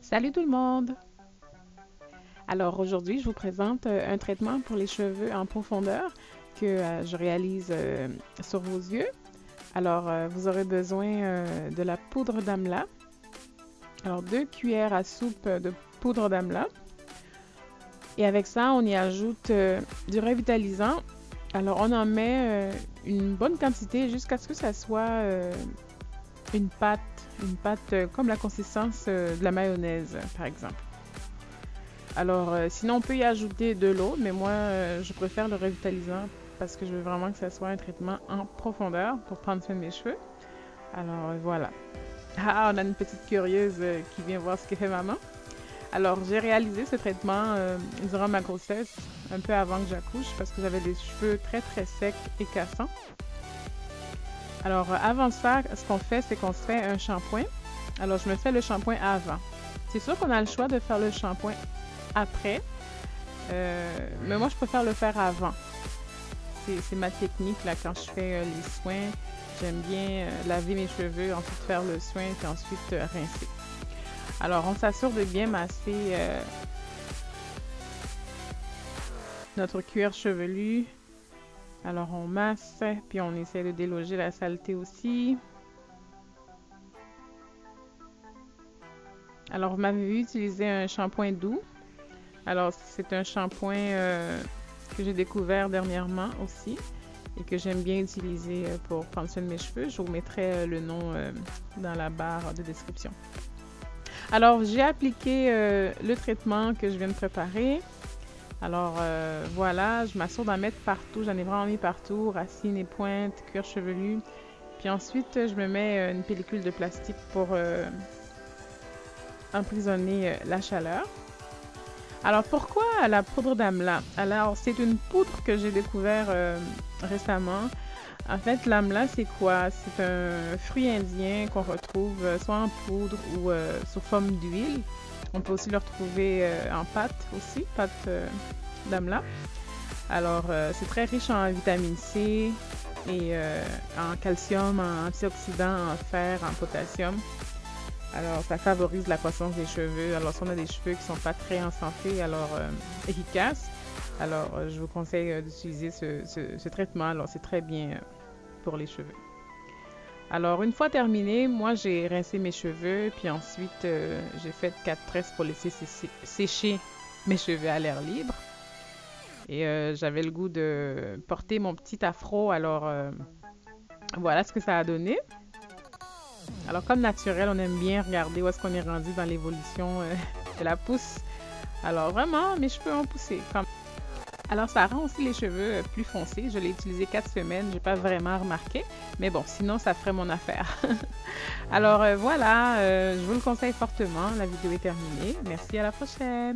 Salut tout le monde! Alors aujourd'hui, je vous présente un traitement pour les cheveux en profondeur que je réalise sur vos yeux. Alors, vous aurez besoin de la poudre d'amla. Alors, 2 cuillères à soupe de poudre d'amla. Et avec ça, on y ajoute du revitalisant. Alors, on en met une bonne quantité jusqu'à ce que ça soit une pâte comme la consistance de la mayonnaise, par exemple. Alors, sinon, on peut y ajouter de l'eau, mais moi, je préfère le revitalisant parce que je veux vraiment que ça soit un traitement en profondeur pour prendre soin de mes cheveux. Alors, voilà. Ah, on a une petite curieuse qui vient voir ce que fait maman. Alors, j'ai réalisé ce traitement durant ma grossesse, un peu avant que j'accouche, parce que j'avais des cheveux très, très secs et cassants. Alors, avant ça, ce qu'on fait, c'est qu'on se fait un shampoing. Alors, je me fais le shampoing avant. C'est sûr qu'on a le choix de faire le shampoing après, mais moi, je préfère le faire avant. C'est ma technique, là, quand je fais les soins. J'aime bien laver mes cheveux, ensuite faire le soin, puis ensuite rincer. Alors, on s'assure de bien masser notre cuir chevelu. Alors, on masse, puis on essaie de déloger la saleté aussi. Alors, vous m'avez vu utiliser un shampoing doux. Alors, c'est un shampoing que j'ai découvert dernièrement aussi et que j'aime bien utiliser pour prendre soin de mes cheveux. Je vous mettrai le nom dans la barre de description. Alors, j'ai appliqué le traitement que je viens de préparer. Alors, voilà, je m'assure d'en mettre partout. J'en ai vraiment mis partout, racines et pointes, cuir chevelu. Puis ensuite, je me mets une pellicule de plastique pour emprisonner la chaleur. Alors, pourquoi la poudre d'amla? Alors, c'est une poudre que j'ai découvert récemment. En fait, l'amla, c'est quoi? C'est un fruit indien qu'on retrouve soit en poudre ou sous forme d'huile. On peut aussi le retrouver en pâte aussi, pâte d'amla. Alors, c'est très riche en vitamine C et en calcium, en antioxydants, en fer, en potassium. Alors, ça favorise la croissance des cheveux. Alors, si on a des cheveux qui ne sont pas très en santé, alors efficaces, alors je vous conseille d'utiliser ce traitement. Alors, c'est très bien pour les cheveux. Alors, une fois terminé, moi, j'ai rincé mes cheveux, puis ensuite, j'ai fait 4 tresses pour laisser sécher mes cheveux à l'air libre. Et j'avais le goût de porter mon petit afro, alors voilà ce que ça a donné. Alors, comme naturel, on aime bien regarder où est-ce qu'on est rendu dans l'évolution de la pousse. Alors, vraiment, mes cheveux ont poussé. Alors, ça rend aussi les cheveux plus foncés. Je l'ai utilisé 4 semaines, j'ai pas vraiment remarqué. Mais bon, sinon, ça ferait mon affaire. Alors, voilà, je vous le conseille fortement. La vidéo est terminée. Merci, à la prochaine!